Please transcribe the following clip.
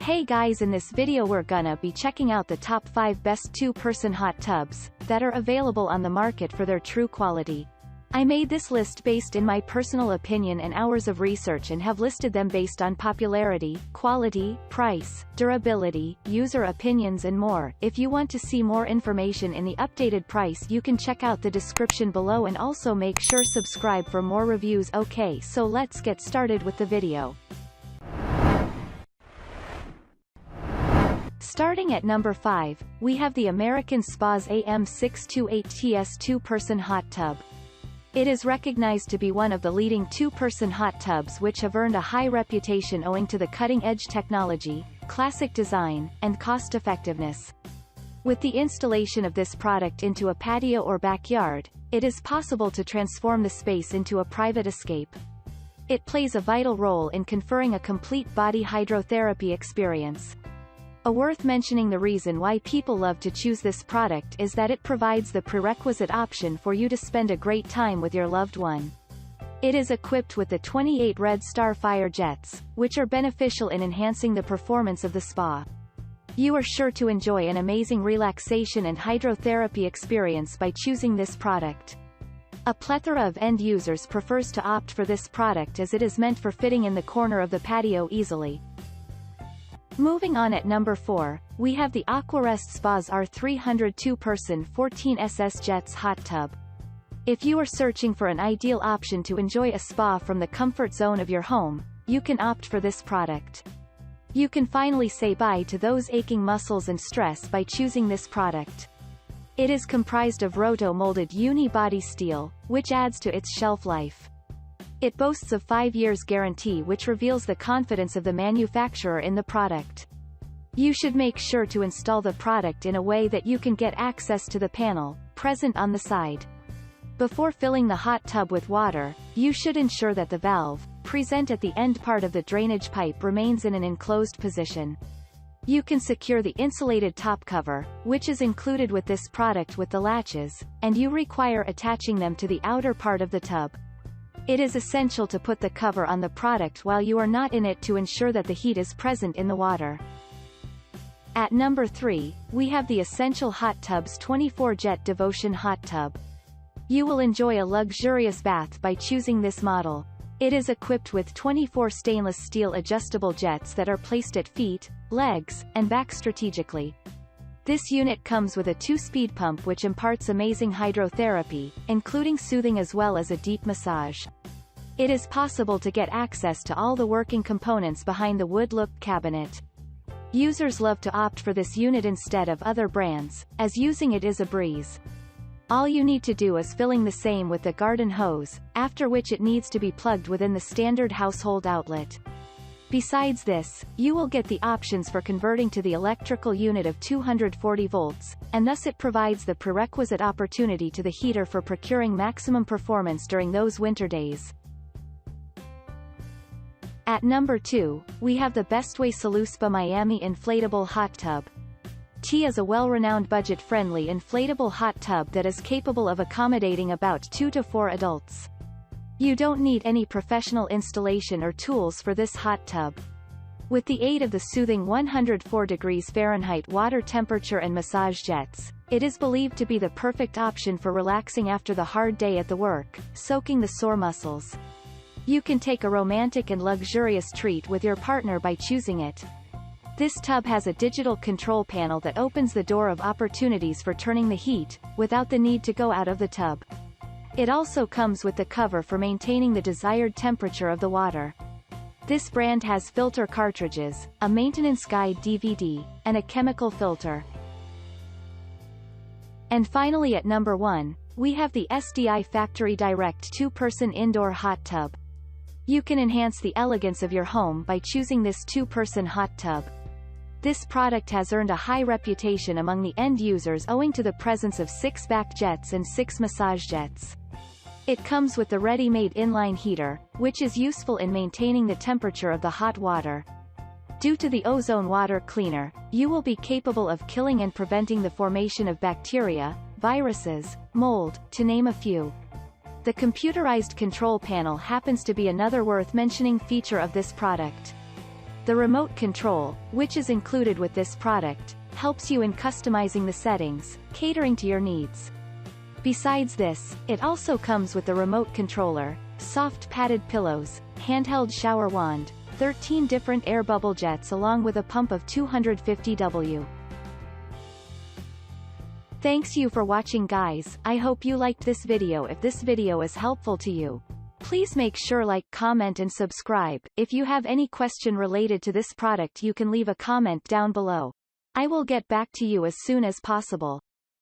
Hey guys, in this video we're gonna be checking out the top 5 best 2-person hot tubs that are available on the market for their true quality. I made this list based in my personal opinion and hours of research and have listed them based on popularity, quality, price, durability, user opinions and more. If you want to see more information in the updated price, you can check out the description below and also make sure subscribe for more reviews. Okay, so let's get started with the video. Starting at number 5, we have the American Spa's AM628TS 2-person hot tub. It is recognized to be one of the leading 2-person hot tubs which have earned a high reputation owing to the cutting-edge technology, classic design, and cost-effectiveness. With the installation of this product into a patio or backyard, it is possible to transform the space into a private escape. It plays a vital role in conferring a complete body hydrotherapy experience. Worth mentioning, the reason why people love to choose this product is that it provides the prerequisite option for you to spend a great time with your loved one. It is equipped with the 28 Red Star fire jets, which are beneficial in enhancing the performance of the spa. You are sure to enjoy an amazing relaxation and hydrotherapy experience by choosing this product. A plethora of end users prefers to opt for this product as it is meant for fitting in the corner of the patio easily. Moving on, at number 4, we have the Aquarest Spa's R300 2-person 14SS Jets hot tub. If you are searching for an ideal option to enjoy a spa from the comfort zone of your home, you can opt for this product. You can finally say bye to those aching muscles and stress by choosing this product. It is comprised of roto-molded uni-body steel, which adds to its shelf life. It boasts a 5 years guarantee which reveals the confidence of the manufacturer in the product. You should make sure to install the product in a way that you can get access to the panel, present on the side. Before filling the hot tub with water, you should ensure that the valve, present at the end part of the drainage pipe, remains in an enclosed position. You can secure the insulated top cover, which is included with this product, with the latches, and you require attaching them to the outer part of the tub. It is essential to put the cover on the product while you are not in it to ensure that the heat is present in the water. At number 3, we have the Essential Hot Tubs 24 Jet Devotion Hot Tub. You will enjoy a luxurious bath by choosing this model. It is equipped with 24 stainless steel adjustable jets that are placed at feet, legs, and back strategically. This unit comes with a 2-speed pump which imparts amazing hydrotherapy, including soothing as well as a deep massage. It is possible to get access to all the working components behind the wood-look cabinet. Users love to opt for this unit instead of other brands, as using it is a breeze. All you need to do is filling the same with the garden hose, after which it needs to be plugged within the standard household outlet. Besides this, you will get the options for converting to the electrical unit of 240 volts, and thus it provides the prerequisite opportunity to the heater for procuring maximum performance during those winter days. At number 2, we have the Bestway SaluSpa Miami Inflatable Hot Tub. T is a well-renowned budget-friendly inflatable hot tub that is capable of accommodating about 2 to 4 adults. You don't need any professional installation or tools for this hot tub. With the aid of the soothing 104 degrees Fahrenheit water temperature and massage jets, it is believed to be the perfect option for relaxing after the hard day at the work, soaking the sore muscles. You can take a romantic and luxurious treat with your partner by choosing it. This tub has a digital control panel that opens the door of opportunities for turning the heat, without the need to go out of the tub. It also comes with the cover for maintaining the desired temperature of the water. This brand has filter cartridges, a maintenance guide DVD, and a chemical filter. And finally, at number 1, we have the SDI Factory Direct 2-person Indoor Hot Tub. You can enhance the elegance of your home by choosing this 2-person hot tub. This product has earned a high reputation among the end users owing to the presence of 6 back jets and 6 massage jets. It comes with the ready-made inline heater, which is useful in maintaining the temperature of the hot water. Due to the ozone water cleaner, you will be capable of killing and preventing the formation of bacteria, viruses, mold, to name a few. The computerized control panel happens to be another worth mentioning feature of this product. The remote control, which is included with this product, helps you in customizing the settings, catering to your needs. Besides this, it also comes with the remote controller, soft padded pillows, handheld shower wand, 13 different air bubble jets along with a pump of 250 W. Thanks you for watching guys, I hope you liked this video. If this video is helpful to you, please make sure like, comment and subscribe. If you have any question related to this product you can leave a comment down below. I will get back to you as soon as possible.